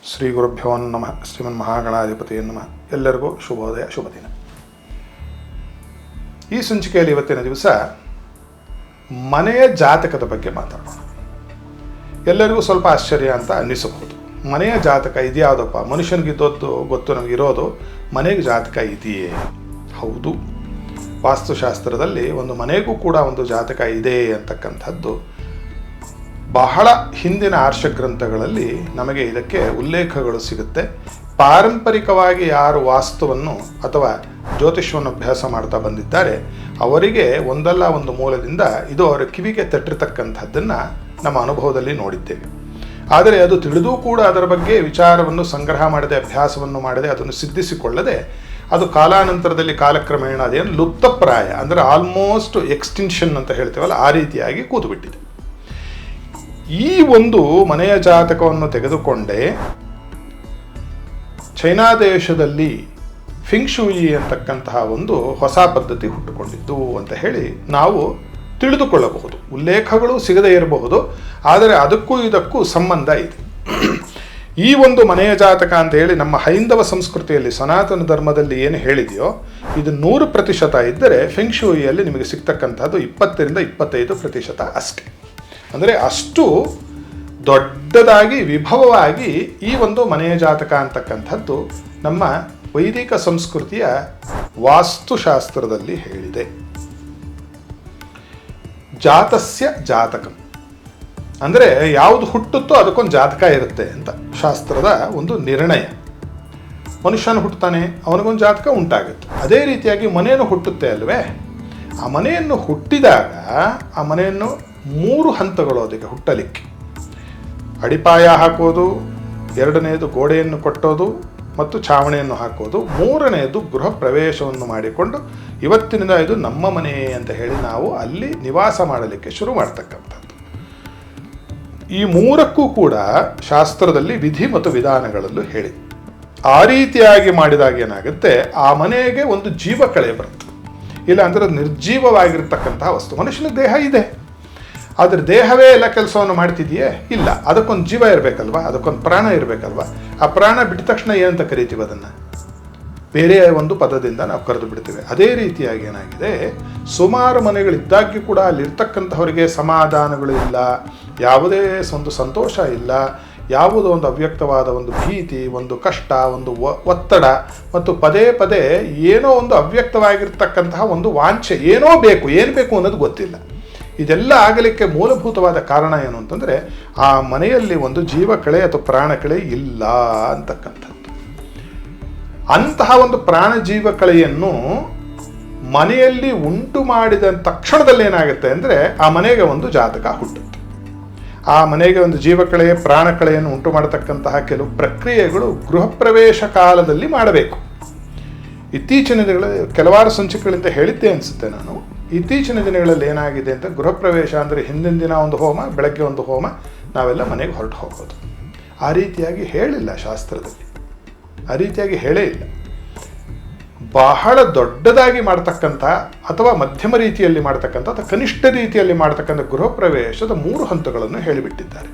ಶ್ರೀ ಗುರುಭ್ಯೋ ನಮಃ. ಶ್ರೀಮನ್ ಮಹಾಗಣಾಧಿಪತಿಯೇ ನಮಃ. ಎಲ್ಲರಿಗೂ ಶುಭೋದಯ, ಶುಭ ದಿನ. ಈ ಸಂಚಿಕೆಯಲ್ಲಿ ಇವತ್ತಿನ ದಿವಸ ಮನೆಯ ಜಾತಕದ ಬಗ್ಗೆ ಮಾತಾಡೋಣ. ಎಲ್ಲರಿಗೂ ಸ್ವಲ್ಪ ಆಶ್ಚರ್ಯ ಅಂತ ಅನ್ನಿಸಬಹುದು. ಮನೆಯ ಜಾತಕ ಇದ್ಯಾವುದಪ್ಪ, ಮನುಷ್ಯನಿಗಿದ್ದದ್ದು ಗೊತ್ತು, ನಮಗಿರೋದು ಮನೆಗೆ ಜಾತಕ ಇದೆಯೇ? ಹೌದು, ವಾಸ್ತುಶಾಸ್ತ್ರದಲ್ಲಿ ಒಂದು ಮನೆಗೂ ಕೂಡ ಒಂದು ಜಾತಕ ಇದೆ ಅಂತಕ್ಕಂಥದ್ದು ಬಹಳ ಹಿಂದಿನ ಆರ್ಷ ಗ್ರಂಥಗಳಲ್ಲಿ ನಮಗೆ ಇದಕ್ಕೆ ಉಲ್ಲೇಖಗಳು ಸಿಗುತ್ತೆ. ಪಾರಂಪರಿಕವಾಗಿ ಯಾರು ವಾಸ್ತುವನ್ನು ಅಥವಾ ಜ್ಯೋತಿಷ್ಯವನ್ನು ಅಭ್ಯಾಸ ಮಾಡ್ತಾ ಬಂದಿದ್ದಾರೆ ಅವರಿಗೆ ಒಂದಲ್ಲ ಒಂದು ಮೂಲದಿಂದ ಇದು ಅವರ ಕಿವಿಗೆ ತಟ್ಟಿರ್ತಕ್ಕಂಥದ್ದನ್ನು ನಮ್ಮ ಅನುಭವದಲ್ಲಿ ನೋಡಿದ್ದೇವೆ. ಆದರೆ ಅದು ತಿಳಿದೂ ಕೂಡ ಅದರ ಬಗ್ಗೆ ವಿಚಾರವನ್ನು ಸಂಗ್ರಹ ಮಾಡದೆ, ಅಭ್ಯಾಸವನ್ನು ಮಾಡದೆ, ಅದನ್ನು ಸಿದ್ಧಿಸಿಕೊಳ್ಳದೆ ಅದು ಕಾಲಾನಂತರದಲ್ಲಿ ಕಾಲಕ್ರಮೇಣ ಅದೇನು ಲುಪ್ತಪ್ರಾಯ, ಅಂದರೆ ಆಲ್ಮೋಸ್ಟ್ ಎಕ್ಸ್ಟಿನ್ಷನ್ ಅಂತ ಹೇಳ್ತೇವಲ್ಲ, ಆ ರೀತಿಯಾಗಿ ಕೂತುಬಿಟ್ಟಿದೆ. ಈ ಒಂದು ಮನೆಯ ಜಾತಕವನ್ನು ತೆಗೆದುಕೊಂಡೇ ಚೈನಾ ದೇಶದಲ್ಲಿ ಫಿಂಗ್ ಶೂಯಿ ಅಂತಕ್ಕಂತಹ ಒಂದು ಹೊಸ ಪದ್ಧತಿ ಹುಟ್ಟುಕೊಂಡಿದ್ದು ಅಂತ ಹೇಳಿ ನಾವು ತಿಳಿದುಕೊಳ್ಳಬಹುದು. ಉಲ್ಲೇಖಗಳು ಸಿಗದೇ ಇರಬಹುದು, ಆದರೆ ಅದಕ್ಕೂ ಇದಕ್ಕೂ ಸಂಬಂಧ ಇದೆ. ಈ ಒಂದು ಮನೆಯ ಜಾತಕ ಅಂತ ಹೇಳಿ ನಮ್ಮ ಹೈಂದವ ಸಂಸ್ಕೃತಿಯಲ್ಲಿ, ಸನಾತನ ಧರ್ಮದಲ್ಲಿ ಏನು ಹೇಳಿದೆಯೋ ಇದು 100% ಇದ್ದರೆ ಫಿಂಗ್ ಶೂಯಿಯಲ್ಲಿ ನಿಮಗೆ ಸಿಗ್ತಕ್ಕಂಥದ್ದು 20-25% ಅಷ್ಟೇ. ಅಂದರೆ ಅಷ್ಟು ದೊಡ್ಡದಾಗಿ ವಿಭವವಾಗಿ ಈ ಒಂದು ಮನೆಯ ಜಾತಕ ಅಂತಕ್ಕಂಥದ್ದು ನಮ್ಮ ವೈದಿಕ ಸಂಸ್ಕೃತಿಯ ವಾಸ್ತುಶಾಸ್ತ್ರದಲ್ಲಿ ಹೇಳಿದೆ. ಜಾತಸ್ಯ ಜಾತಕಂ ಅಂದರೆ ಯಾವುದು ಹುಟ್ಟುತ್ತೋ ಅದಕ್ಕೊಂದು ಜಾತಕ ಇರುತ್ತೆ ಅಂತ ಶಾಸ್ತ್ರದ ಒಂದು ನಿರ್ಣಯ. ಮನುಷ್ಯನು ಹುಟ್ಟುತ್ತಾನೆ, ಅವನಿಗೊಂದು ಜಾತಕ ಉಂಟಾಗುತ್ತೆ. ಅದೇ ರೀತಿಯಾಗಿ ಮನೆಯನ್ನು ಹುಟ್ಟುತ್ತೆ ಅಲ್ವೇ? ಆ ಮನೆಯನ್ನು ಹುಟ್ಟಿದಾಗ ಆ ಮನೆಯನ್ನು 3 ಹಂತಗಳು ಅದಕ್ಕೆ ಹುಟ್ಟಲಿಕ್ಕೆ. ಅಡಿಪಾಯ ಹಾಕೋದು, 2ನೇದು ಗೋಡೆಯನ್ನು ಕಟ್ಟೋದು ಮತ್ತು ಛಾವಣಿಯನ್ನು ಹಾಕೋದು, 3ನೇದು ಗೃಹ ಪ್ರವೇಶವನ್ನು ಮಾಡಿಕೊಂಡು ಇವತ್ತಿನಿಂದ ಇದು ನಮ್ಮ ಮನೆ ಅಂತ ಹೇಳಿ ನಾವು ಅಲ್ಲಿ ನಿವಾಸ ಮಾಡಲಿಕ್ಕೆ ಶುರು ಮಾಡ್ತಕ್ಕಂಥದ್ದು. ಈ 3ಕ್ಕೂ ಕೂಡ ಶಾಸ್ತ್ರದಲ್ಲಿ ವಿಧಿ ಮತ್ತು ವಿಧಾನಗಳಲ್ಲೂ ಹೇಳಿ. ಆ ರೀತಿಯಾಗಿ ಮಾಡಿದಾಗ ಏನಾಗುತ್ತೆ, ಆ ಮನೆಗೆ ಒಂದು ಜೀವಕಳೆ ಬರುತ್ತೆ. ಇಲ್ಲ ಅಂದರೆ ನಿರ್ಜೀವವಾಗಿರ್ತಕ್ಕಂತಹ ವಸ್ತು. ಮನುಷ್ಯನ ದೇಹ ಇದೆ, ಆದರೆ ದೇಹವೇ ಎಲ್ಲ ಕೆಲಸವನ್ನು ಮಾಡ್ತಿದೆಯೇ? ಇಲ್ಲ. ಅದಕ್ಕೊಂದು ಜೀವ ಇರಬೇಕಲ್ವ, ಅದಕ್ಕೊಂದು ಪ್ರಾಣ ಇರಬೇಕಲ್ವ. ಆ ಪ್ರಾಣ ಬಿಟ್ಟ ತಕ್ಷಣ ಏನಂತ ಕರಿತೀವಿ? ಅದನ್ನು ಬೇರೆ ಒಂದು ಪದದಿಂದ ನಾವು ಕರೆದು ಬಿಡ್ತೀವಿ. ಅದೇ ರೀತಿಯಾಗಿ ಏನಾಗಿದೆ, ಸುಮಾರು ಮನೆಗಳಿದ್ದಾಗ್ಯೂ ಕೂಡ ಅಲ್ಲಿರ್ತಕ್ಕಂಥವರಿಗೆ ಸಮಾಧಾನಗಳು ಇಲ್ಲ, ಯಾವುದೇ ಒಂದು ಸಂತೋಷ ಇಲ್ಲ, ಯಾವುದೋ ಒಂದು ಅವ್ಯಕ್ತವಾದ ಒಂದು ಭೀತಿ, ಒಂದು ಕಷ್ಟ, ಒಂದು ಒತ್ತಡ ಮತ್ತು ಪದೇ ಪದೇ ಏನೋ ಒಂದು ಅವ್ಯಕ್ತವಾಗಿರ್ತಕ್ಕಂತಹ ಒಂದು ವಾಂಛೆ, ಏನೋ ಬೇಕು, ಏನು ಬೇಕು ಅನ್ನೋದು ಗೊತ್ತಿಲ್ಲ. ಇದೆಲ್ಲ ಆಗಲಿಕ್ಕೆ ಮೂಲಭೂತವಾದ ಕಾರಣ ಏನು ಅಂತಂದರೆ ಆ ಮನೆಯಲ್ಲಿ ಒಂದು ಜೀವಕಳೆ ಅಥವಾ ಪ್ರಾಣಕಳೆ ಇಲ್ಲ ಅಂತಕ್ಕಂಥದ್ದು. ಅಂತಹ ಒಂದು ಪ್ರಾಣ ಜೀವಕಳೆಯನ್ನು ಮನೆಯಲ್ಲಿ ಉಂಟು ಮಾಡಿದ ತಕ್ಷಣದಲ್ಲಿ ಏನಾಗುತ್ತೆ ಅಂದರೆ ಆ ಮನೆಗೆ ಒಂದು ಜಾತಕ ಹುಟ್ಟುತ್ತೆ. ಆ ಮನೆಗೆ ಒಂದು ಜೀವಕಳೆ, ಪ್ರಾಣಕಳೆಯನ್ನು ಉಂಟು ಮಾಡತಕ್ಕಂತಹ ಕೆಲವು ಪ್ರಕ್ರಿಯೆಗಳು ಗೃಹ ಪ್ರವೇಶ ಕಾಲದಲ್ಲಿ ಮಾಡಬೇಕು. ಇತ್ತೀಚಿನ ದಿನಗಳಲ್ಲಿ ಕೆಲವಾರು ಸಂಚಿಕೆಗಳಿಂದ ಹೇಳಿದ್ದೆ ಅನಿಸುತ್ತೆ ನಾನು. ಇತ್ತೀಚಿನ ದಿನಗಳಲ್ಲಿ ಏನಾಗಿದೆ ಅಂತ, ಗೃಹ ಪ್ರವೇಶ ಅಂದರೆ ಹಿಂದಿನ ದಿನ ಒಂದು ಹೋಮ, ಬೆಳಗ್ಗೆ ಒಂದು ಹೋಮ, ನಾವೆಲ್ಲ ಮನೆಗೆ ಹೊರಟು ಹೋಗೋದು. ಆ ರೀತಿಯಾಗಿ ಹೇಳಿಲ್ಲ ಶಾಸ್ತ್ರದಲ್ಲಿ, ಆ ರೀತಿಯಾಗಿ ಹೇಳೇ ಇಲ್ಲ. ಬಹಳ ದೊಡ್ಡದಾಗಿ ಮಾಡ್ತಕ್ಕಂಥ ಅಥವಾ ಮಧ್ಯಮ ರೀತಿಯಲ್ಲಿ ಮಾಡ್ತಕ್ಕಂಥ ಅಥವಾ ಕನಿಷ್ಠ ರೀತಿಯಲ್ಲಿ ಮಾಡ್ತಕ್ಕಂಥ ಗೃಹ ಪ್ರವೇಶದ 3 ಹಂತಗಳನ್ನು ಹೇಳಿಬಿಟ್ಟಿದ್ದಾರೆ.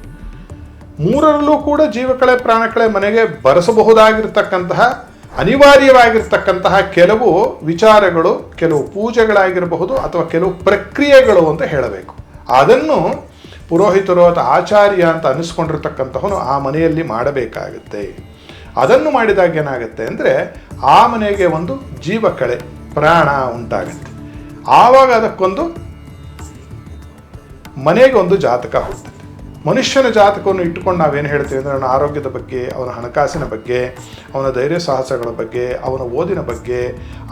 3ರಲ್ಲೂ ಕೂಡ ಜೀವಕಳೆ, ಪ್ರಾಣಕಳೆ ಮನೆಗೆ ಬರೆಸಬಹುದಾಗಿರ್ತಕ್ಕಂತಹ ಅನಿವಾರ್ಯವಾಗಿರ್ತಕ್ಕಂತಹ ಕೆಲವು ವಿಚಾರಗಳು, ಕೆಲವು ಪೂಜೆಗಳಾಗಿರಬಹುದು ಅಥವಾ ಕೆಲವು ಪ್ರಕ್ರಿಯೆಗಳು ಅಂತ ಹೇಳಬೇಕು. ಅದನ್ನು ಪುರೋಹಿತರು ಅಥವಾ ಆಚಾರ್ಯ ಅಂತ ಅನಿಸ್ಕೊಂಡಿರ್ತಕ್ಕಂಥವನು ಆ ಮನೆಯಲ್ಲಿ ಮಾಡಬೇಕಾಗುತ್ತೆ. ಅದನ್ನು ಮಾಡಿದಾಗ ಏನಾಗುತ್ತೆ ಅಂದರೆ ಆ ಮನೆಗೆ ಒಂದು ಜೀವಕಳೆ, ಪ್ರಾಣ ಉಂಟಾಗುತ್ತೆ. ಆವಾಗ ಅದಕ್ಕೊಂದು ಮನೆಗೆ ಒಂದು ಜಾತಕ ಹುಟ್ಟುತ್ತೆ. ಮನುಷ್ಯನ ಜಾತಕವನ್ನು ಇಟ್ಟುಕೊಂಡು ನಾವೇನು ಹೇಳ್ತೀವಿ ಅಂದರೆ ಅವನ ಆರೋಗ್ಯದ ಬಗ್ಗೆ, ಅವನ ಹಣಕಾಸಿನ ಬಗ್ಗೆ, ಅವನ ಧೈರ್ಯ ಸಾಹಸಗಳ ಬಗ್ಗೆ, ಅವನ ಓದಿನ ಬಗ್ಗೆ,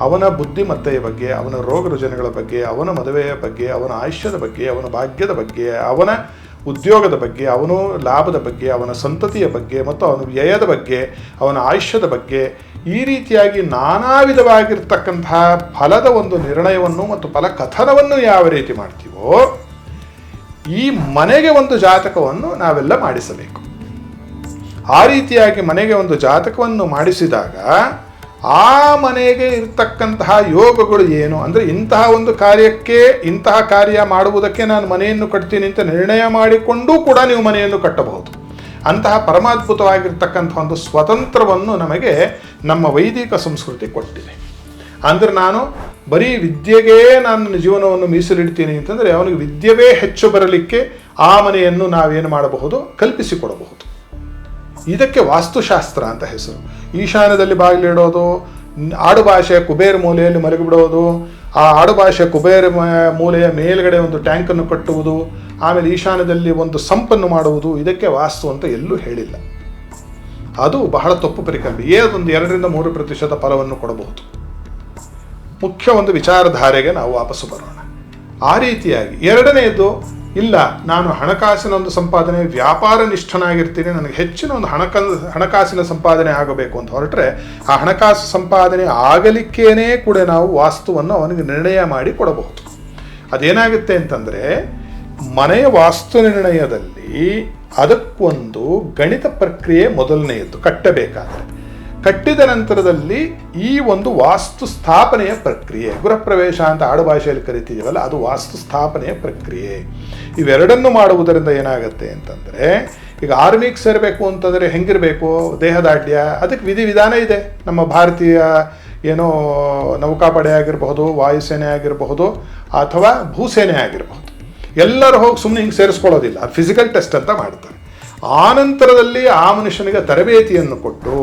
ಅವನ ಬುದ್ಧಿಮತ್ತೆಯ ಬಗ್ಗೆ, ಅವನ ರೋಗ ರುಜಿನಗಳ ಬಗ್ಗೆ, ಅವನ ಮದುವೆಯ ಬಗ್ಗೆ, ಅವನ ಆಯುಷ್ಯದ ಬಗ್ಗೆ, ಅವನ ಭಾಗ್ಯದ ಬಗ್ಗೆ, ಅವನ ಉದ್ಯೋಗದ ಬಗ್ಗೆ, ಅವನು ಲಾಭದ ಬಗ್ಗೆ, ಅವನ ಸಂತತಿಯ ಬಗ್ಗೆ ಮತ್ತು ಅವನ ವ್ಯಯದ ಬಗ್ಗೆ, ಅವನ ಆಯುಷ್ಯದ ಬಗ್ಗೆ, ಈ ರೀತಿಯಾಗಿ ನಾನಾ ವಿಧವಾಗಿರ್ತಕ್ಕಂತಹ ಫಲದ ಒಂದು ನಿರ್ಣಯವನ್ನು ಮತ್ತು ಫಲ ಕಥನವನ್ನು ಯಾವ ರೀತಿ ಮಾಡ್ತೀವೋ ಈ ಮನೆಗೆ ಒಂದು ಜಾತಕವನ್ನು ನಾವೆಲ್ಲ ಮಾಡಿಸಬೇಕು. ಆ ರೀತಿಯಾಗಿ ಮನೆಗೆ ಒಂದು ಜಾತಕವನ್ನು ಮಾಡಿಸಿದಾಗ ಆ ಮನೆಗೆ ಇರ್ತಕ್ಕಂತಹ ಯೋಗಗಳು ಏನು ಅಂದರೆ, ಇಂತಹ ಒಂದು ಕಾರ್ಯಕ್ಕೆ, ಇಂತಹ ಕಾರ್ಯ ಮಾಡುವುದಕ್ಕೆ ನಾನು ಮನೆಯನ್ನು ಕಟ್ತೀನಿ ಅಂತ ನಿರ್ಣಯ ಮಾಡಿಕೊಂಡೂ ಕೂಡ ನೀವು ಮನೆಯನ್ನು ಕಟ್ಟಬಹುದು. ಅಂತಹ ಪರಮಾದ್ಭುತವಾಗಿರ್ತಕ್ಕಂಥ ಒಂದು ಸ್ವತಂತ್ರವನ್ನು ನಮಗೆ ನಮ್ಮ ವೈದಿಕ ಸಂಸ್ಕೃತಿ ಕೊಟ್ಟಿದೆ. ಅಂದರೆ ನಾನು ಬರೀ ವಿದ್ಯೆಗೇ ನನ್ನ ಜೀವನವನ್ನು ಮೀಸಲಿಡ್ತೀನಿ ಅಂತಂದರೆ ಅವನಿಗೆ ವಿದ್ಯವೇ ಹೆಚ್ಚು ಬರಲಿಕ್ಕೆ ಆ ಮನೆಯನ್ನು ನಾವೇನು ಮಾಡಬಹುದು, ಕಲ್ಪಿಸಿಕೊಡಬಹುದು. ಇದಕ್ಕೆ ವಾಸ್ತುಶಾಸ್ತ್ರ ಅಂತ ಹೆಸರು. ಈಶಾನ್ಯದಲ್ಲಿ ಬಾಗಿಲಿಡೋದು, ಆಡುಭಾಷೆಯ ಕುಬೇರ ಮೂಲೆಯಲ್ಲಿ ಮಲಗಿಬಿಡೋದು, ಆ ಆಡುಭಾಷೆಯ ಕುಬೇರ ಮೂಲೆಯ ಮೇಲ್ಗಡೆ ಒಂದು ಟ್ಯಾಂಕನ್ನು ಕಟ್ಟುವುದು, ಆಮೇಲೆ ಈಶಾನ್ಯದಲ್ಲಿ ಒಂದು ಸಂಪನ್ನು ಮಾಡುವುದು, ಇದಕ್ಕೆ ವಾಸ್ತು ಅಂತ ಎಲ್ಲೂ ಹೇಳಿಲ್ಲ. ಅದು ಬಹಳ ತಪ್ಪು ಪರಿಕಲ್ಪನೆ. ಏನೊಂದು 2-3% ಫಲವನ್ನು ಕೊಡಬಹುದು. ಮುಖ್ಯ ಒಂದು ವಿಚಾರಧಾರೆಗೆ ನಾವು ವಾಪಸ್ಸು ಬರೋಣ. ಆ ರೀತಿಯಾಗಿ ಎರಡನೆಯದು, ಇಲ್ಲ ನಾನು ಹಣಕಾಸಿನ ಒಂದು ಸಂಪಾದನೆ ವ್ಯಾಪಾರ ನಿಷ್ಠನಾಗಿರ್ತೀನಿ, ನನಗೆ ಹೆಚ್ಚಿನ ಒಂದು ಹಣಕಾಸಿನ ಸಂಪಾದನೆ ಆಗಬೇಕು ಅಂತ ಹೊರಟ್ರೆ ಆ ಹಣಕಾಸು ಸಂಪಾದನೆ ಆಗಲಿಕ್ಕೇನೆ ಕೂಡ ನಾವು ವಾಸ್ತುವನ್ನು ಅವನಿಗೆ ನಿರ್ಣಯ ಮಾಡಿ ಕೊಡಬಹುದು. ಅದೇನಾಗುತ್ತೆ ಅಂತಂದರೆ ಮನೆಯ ವಾಸ್ತು ನಿರ್ಣಯದಲ್ಲಿ ಅದಕ್ಕೊಂದು ಗಣಿತ ಪ್ರಕ್ರಿಯೆ ಮೊದಲನೆಯದ್ದು ಕಟ್ಟಬೇಕಾದರೆ. ಕಟ್ಟಿದ ನಂತರದಲ್ಲಿ ಈ ಒಂದು ವಾಸ್ತು ಸ್ಥಾಪನೆಯ ಪ್ರಕ್ರಿಯೆ, ಗೃಹಪ್ರವೇಶ ಅಂತ ಆಡುಭಾಷೆಯಲ್ಲಿ ಕರಿತೀವಲ್ಲ, ಅದು ವಾಸ್ತು ಸ್ಥಾಪನೆಯ ಪ್ರಕ್ರಿಯೆ. ಇವೆರಡನ್ನು ಮಾಡುವುದರಿಂದ ಏನಾಗುತ್ತೆ ಅಂತಂದರೆ, ಈಗ ಆರ್ಮಿಗೆ ಸೇರಬೇಕು ಅಂತಂದರೆ ಹೆಂಗಿರಬೇಕು, ದೇಹದಾಢ್ಯ, ಅದಕ್ಕೆ ವಿಧಿವಿಧಾನ ಇದೆ. ನಮ್ಮ ಭಾರತೀಯ ಏನೋ ನೌಕಾಪಡೆ ಆಗಿರಬಹುದು, ವಾಯುಸೇನೆ ಆಗಿರಬಹುದು, ಅಥವಾ ಭೂಸೇನೆ ಆಗಿರಬಹುದು, ಎಲ್ಲರೂ ಹೋಗಿ ಸುಮ್ಮನೆ ಹಿಂಗೆ ಸೇರಿಸ್ಕೊಳ್ಳೋದಿಲ್ಲ. ಅದು ಫಿಸಿಕಲ್ ಟೆಸ್ಟ್ ಅಂತ ಮಾಡ್ತಾರೆ. ಆನಂತರದಲ್ಲಿ ಆ ಮನುಷ್ಯನಿಗೆ ತರಬೇತಿಯನ್ನು ಕೊಟ್ಟು,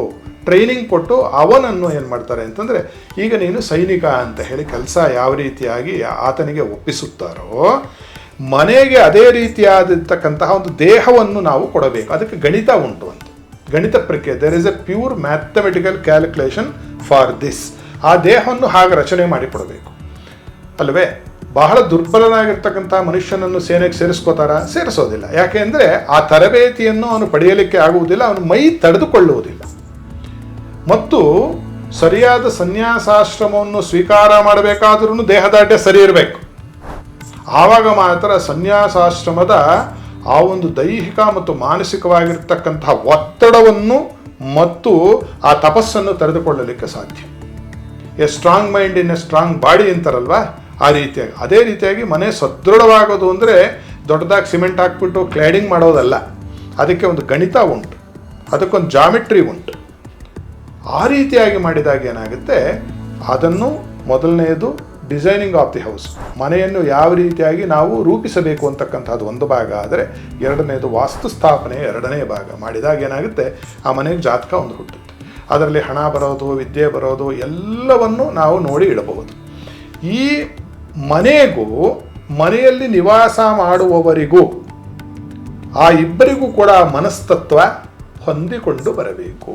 ಟ್ರೈನಿಂಗ್ ಕೊಟ್ಟು ಅವನನ್ನು ಏನು ಮಾಡ್ತಾರೆ ಅಂತಂದರೆ, ಈಗ ನೀನು ಸೈನಿಕ ಅಂತ ಹೇಳಿ ಕೆಲಸ ಯಾವ ರೀತಿಯಾಗಿ ಆತನಿಗೆ ಒಪ್ಪಿಸುತ್ತಾರೋ ಮನೆಗೆ ಅದೇ ರೀತಿಯಾದಂತಕ್ಕಂತಹ ಒಂದು ದೇಹವನ್ನು ನಾವು ಕೊಡಬೇಕು. ಅದಕ್ಕೆ ಗಣಿತ ಉಂಟು ಅಂತ, ಗಣಿತ ಪ್ರಕ್ರಿಯೆ. There is a pure mathematical calculation for this. ಆ ದೇಹವನ್ನು ಹಾಗೆ ರಚನೆ ಮಾಡಿಕೊಡಬೇಕು ಅಲ್ವೇ. ಬಹಳ ದುರ್ಬಲನಾಗಿರ್ತಕ್ಕಂಥ ಮನುಷ್ಯನನ್ನು ಸೇನೆಗೆ ಸೇರಿಸೋದಿಲ್ಲ. ಯಾಕೆ ಅಂದರೆ ಆ ತರಬೇತಿಯನ್ನು ಅವನು ಪಡೆಯಲಿಕ್ಕೆ ಆಗುವುದಿಲ್ಲ, ಅವನು ಮೈ ತಡೆದುಕೊಳ್ಳುವುದಿಲ್ಲ. ಮತ್ತು ಸರಿಯಾದ ಸನ್ಯಾಸಾಶ್ರಮವನ್ನು ಸ್ವೀಕಾರ ಮಾಡಬೇಕಾದ್ರೂ ದೇಹದಾಢ್ಯ ಸರಿ ಇರಬೇಕು. ಆವಾಗ ಮಾತ್ರ ಸನ್ಯಾಸಾಶ್ರಮದ ಆ ಒಂದು ದೈಹಿಕ ಮತ್ತು ಮಾನಸಿಕವಾಗಿರ್ತಕ್ಕಂತಹ ಒತ್ತಡವನ್ನು ಮತ್ತು ಆ ತಪಸ್ಸನ್ನು ತೆರೆದುಕೊಳ್ಳಲಿಕ್ಕೆ ಸಾಧ್ಯ. A strong mind in a strong body ಅಂತಾರಲ್ವ, ಆ ರೀತಿಯಾಗಿ. ಅದೇ ರೀತಿಯಾಗಿ ಮನೆ ಸದೃಢವಾಗೋದು ಅಂದರೆ ದೊಡ್ಡದಾಗಿ ಸಿಮೆಂಟ್ ಹಾಕ್ಬಿಟ್ಟು ಕ್ಲಾಡಿಂಗ್ ಮಾಡೋದಲ್ಲ. ಅದಕ್ಕೆ ಒಂದು ಗಣಿತ ಉಂಟು, ಅದಕ್ಕೊಂದು ಜಾಮಿಟ್ರಿ ಉಂಟು. ಆ ರೀತಿಯಾಗಿ ಮಾಡಿದಾಗ ಏನಾಗುತ್ತೆ, ಅದನ್ನು ಮೊದಲನೆಯದು ಡಿಸೈನಿಂಗ್ ಆಫ್ ದಿ ಹೌಸ್, ಮನೆಯನ್ನು ಯಾವ ರೀತಿಯಾಗಿ ನಾವು ರೂಪಿಸಬೇಕು ಅಂತಕ್ಕಂಥದ್ದು ಒಂದು ಭಾಗ ಆದರೆ, ಎರಡನೇದು ವಾಸ್ತು ಸ್ಥಾಪನೆ ಎರಡನೇ ಭಾಗ ಮಾಡಿದಾಗ ಏನಾಗುತ್ತೆ, ಆ ಮನೆಗೆ ಜಾತಕ ಒಂದು ಹುಟ್ಟುತ್ತೆ. ಅದರಲ್ಲಿ ಹಣ ಬರೋದು, ವಿದ್ಯೆ ಬರೋದು ಎಲ್ಲವನ್ನು ನಾವು ನೋಡಿ ಇಡಬಹುದು. ಈ ಮನೆಗೂ ಮನೆಯಲ್ಲಿ ನಿವಾಸ ಮಾಡುವವರಿಗೂ ಆ ಇಬ್ಬರಿಗೂ ಕೂಡ ಮನಸ್ತತ್ವ ಹೊಂದಿಕೊಂಡು ಬರಬೇಕು.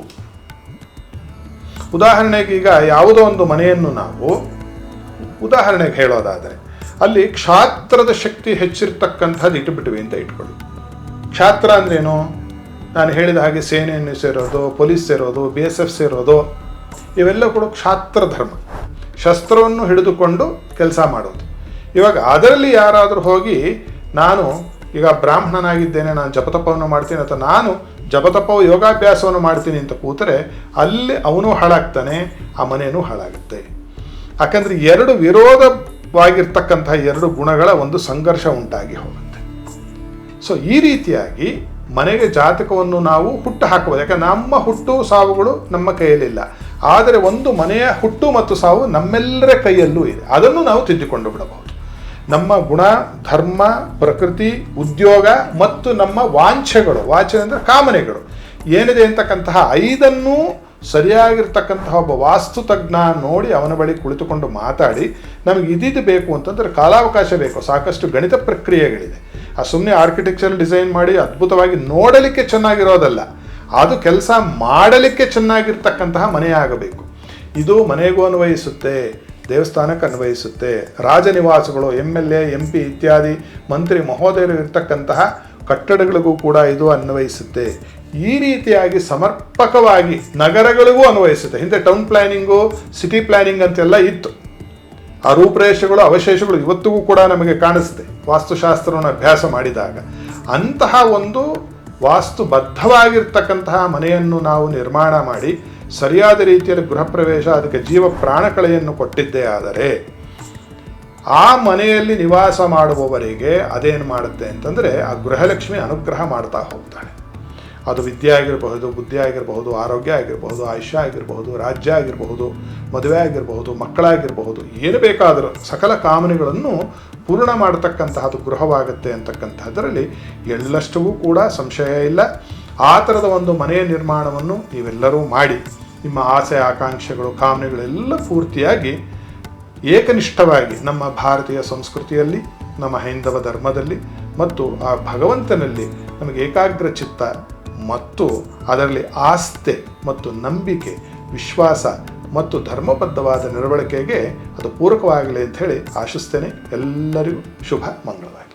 ಉದಾಹರಣೆಗೆ ಈಗ ಯಾವುದೋ ಒಂದು ಮನೆಯನ್ನು ನಾವು ಉದಾಹರಣೆಗೆ ಹೇಳೋದಾದರೆ, ಅಲ್ಲಿ ಕ್ಷಾತ್ರದ ಶಕ್ತಿ ಹೆಚ್ಚಿರ್ತಕ್ಕಂಥದ್ದು ಇಟ್ಟುಬಿಟ್ವಿ ಅಂತ ಇಟ್ಕೊಳ್ಳಿ. ಕ್ಷಾತ್ರ ಅಂದ್ರೇನು? ನಾನು ಹೇಳಿದ ಹಾಗೆ ಸೇನೆಯನ್ನು ಸೇರೋದು, ಪೊಲೀಸ್ ಸೇರೋದು, BSF ಸೇರೋದು, ಇವೆಲ್ಲ ಕೂಡ ಕ್ಷಾತ್ರ ಧರ್ಮ. ಶಸ್ತ್ರವನ್ನು ಹಿಡಿದುಕೊಂಡು ಕೆಲಸ ಮಾಡೋದು. ಇವಾಗ ಅದರಲ್ಲಿ ಯಾರಾದರೂ ಹೋಗಿ ನಾನು ಈಗ ಬ್ರಾಹ್ಮಣನಾಗಿದ್ದೇನೆ, ನಾನು ಜಪತಪವನ್ನು ಮಾಡ್ತೀನಿ, ಅಥವಾ ನಾನು ಜಪತಪವು ಯೋಗಾಭ್ಯಾಸವನ್ನು ಮಾಡ್ತೀನಿ ಅಂತ ಕೂತರೆ ಅಲ್ಲಿ ಅವನು ಹಾಳಾಗ್ತಾನೆ, ಆ ಮನೆಯೂ ಹಾಳಾಗುತ್ತೆ. ಯಾಕಂದರೆ ಎರಡು ವಿರೋಧವಾಗಿರ್ತಕ್ಕಂತಹ ಎರಡು ಗುಣಗಳ ಒಂದು ಸಂಘರ್ಷ ಉಂಟಾಗಿ ಹೋಗುತ್ತೆ. ಸೊ ಈ ರೀತಿಯಾಗಿ ಮನೆಗೆ ಜಾತಕವನ್ನು ನಾವು ಹುಟ್ಟು ಹಾಕಬಹುದು. ಯಾಕಂದರೆ ನಮ್ಮ ಹುಟ್ಟು ಸಾವುಗಳು ನಮ್ಮ ಕೈಯಲ್ಲಿಲ್ಲ, ಆದರೆ ಒಂದು ಮನೆಯ ಹುಟ್ಟು ಮತ್ತು ಸಾವು ನಮ್ಮೆಲ್ಲರ ಕೈಯಲ್ಲೂ ಇದೆ. ಅದನ್ನು ನಾವು ತಿದ್ದಿಕೊಂಡು ಬಿಡಬಹುದು. ನಮ್ಮ ಗುಣ, ಧರ್ಮ, ಪ್ರಕೃತಿ, ಉದ್ಯೋಗ ಮತ್ತು ನಮ್ಮ ವಾಂಛೆಗಳು, ವಾಂಛೆ ಅಂದರೆ ಕಾಮನೆಗಳು ಏನಿದೆ ಅಂತಕ್ಕಂತಹ 5 ಸರಿಯಾಗಿರ್ತಕ್ಕಂತಹ ಒಬ್ಬ ವಾಸ್ತುತಜ್ಞ ನೋಡಿ ಅವನ ಬಳಿ ಕುಳಿತುಕೊಂಡು ಮಾತಾಡಿ, ನಮಗೆ ಇದಿದ್ದು ಬೇಕು ಅಂತಂದರೆ ಕಾಲಾವಕಾಶ ಬೇಕು, ಸಾಕಷ್ಟು ಗಣಿತ ಪ್ರಕ್ರಿಯೆಗಳಿದೆ. ಆ ಸುಮ್ಮನೆ ಆರ್ಕಿಟೆಕ್ಚರ್ ಡಿಸೈನ್ ಮಾಡಿ ಅದ್ಭುತವಾಗಿ ನೋಡಲಿಕ್ಕೆ ಚೆನ್ನಾಗಿರೋದಲ್ಲ, ಅದು ಕೆಲಸ ಮಾಡಲಿಕ್ಕೆ ಚೆನ್ನಾಗಿರ್ತಕ್ಕಂತಹ ಮನೆ ಆಗಬೇಕು. ಇದು ಮನೆಗೂ ಅನ್ವಯಿಸುತ್ತೆ, ದೇವಸ್ಥಾನಕ್ಕೆ ಅನ್ವಯಿಸುತ್ತೆ, ರಾಜನಿವಾಸಗಳು, MLA, MP ಇತ್ಯಾದಿ ಮಂತ್ರಿ ಮಹೋದಯರು ಇರ್ತಕ್ಕಂತಹ ಕಟ್ಟಡಗಳಿಗೂ ಕೂಡ ಇದು ಅನ್ವಯಿಸುತ್ತೆ. ಈ ರೀತಿಯಾಗಿ ಸಮರ್ಪಕವಾಗಿ ನಗರಗಳಿಗೂ ಅನ್ವಯಿಸುತ್ತೆ. ಹಿಂದೆ ಟೌನ್ ಪ್ಲ್ಯಾನಿಂಗು, ಸಿಟಿ ಪ್ಲ್ಯಾನಿಂಗ್ ಅಂತೆಲ್ಲ ಇತ್ತು. ಆ ರೂಪರೇಷೆಗಳು, ಅವಶೇಷಗಳು ಇವತ್ತಿಗೂ ಕೂಡ ನಮಗೆ ಕಾಣಿಸುತ್ತೆ ವಾಸ್ತುಶಾಸ್ತ್ರವನ್ನು ಅಭ್ಯಾಸ ಮಾಡಿದಾಗ. ಅಂತಹ ಒಂದು ವಾಸ್ತುಬದ್ಧವಾಗಿರ್ತಕ್ಕಂತಹ ಮನೆಯನ್ನು ನಾವು ನಿರ್ಮಾಣ ಮಾಡಿ ಸರಿಯಾದ ರೀತಿಯಲ್ಲಿ ಗೃಹ ಪ್ರವೇಶ, ಅದಕ್ಕೆ ಜೀವ ಪ್ರಾಣಕಳೆಯನ್ನು ಕೊಟ್ಟಿದ್ದೇ ಆದರೆ ಆ ಮನೆಯಲ್ಲಿ ನಿವಾಸ ಮಾಡುವವರಿಗೆ ಅದೇನು ಮಾಡುತ್ತೆ ಅಂತಂದರೆ ಆ ಗೃಹಲಕ್ಷ್ಮಿ ಅನುಗ್ರಹ ಮಾಡ್ತಾ ಹೋಗ್ತಾಳೆ. ಅದು ವಿದ್ಯೆ ಆಗಿರಬಹುದು, ಬುದ್ಧಿ ಆಗಿರಬಹುದು, ಆರೋಗ್ಯ ಆಗಿರಬಹುದು, ಆಯುಷ್ಯ ಆಗಿರಬಹುದು, ರಾಜ್ಯ ಆಗಿರಬಹುದು, ಮದುವೆ ಆಗಿರಬಹುದು, ಮಕ್ಕಳಾಗಿರಬಹುದು, ಏನು ಬೇಕಾದರೂ ಸಕಲ ಕಾಮನೆಗಳನ್ನು ಪೂರ್ಣ ಮಾಡತಕ್ಕಂತಹದ್ದು ಗೃಹವಾಗುತ್ತೆ ಅಂತಕ್ಕಂಥದ್ರಲ್ಲಿ ಎಳ್ಳಷ್ಟವೂ ಕೂಡ ಸಂಶಯ ಇಲ್ಲ. ಆ ಥರದ ಒಂದು ಮನೆಯ ನಿರ್ಮಾಣವನ್ನು ನೀವೆಲ್ಲರೂ ಮಾಡಿ ನಿಮ್ಮ ಆಸೆ ಆಕಾಂಕ್ಷೆಗಳು ಕಾಮನೆಗಳೆಲ್ಲ ಪೂರ್ತಿಯಾಗಿ ಏಕನಿಷ್ಠವಾಗಿ ನಮ್ಮ ಭಾರತೀಯ ಸಂಸ್ಕೃತಿಯಲ್ಲಿ, ನಮ್ಮ ಹೈಂದವ ಧರ್ಮದಲ್ಲಿ ಮತ್ತು ಆ ಭಗವಂತನಲ್ಲಿ ನಮಗೆ ಏಕಾಗ್ರ ಚಿತ್ತ ಮತ್ತು ಅದರಲ್ಲಿ ಆಸ್ಥೆ ಮತ್ತು ನಂಬಿಕೆ, ವಿಶ್ವಾಸ ಮತ್ತು ಧರ್ಮಬದ್ಧವಾದ ನಡವಳಿಕೆಗೆ ಅದು ಪೂರಕವಾಗಲಿ ಅಂತ ಹೇಳಿ ಆಶಿಸ್ತೇನೆ. ಎಲ್ಲರಿಗೂ ಶುಭ ಮಂಗಳವಾಗಲಿ.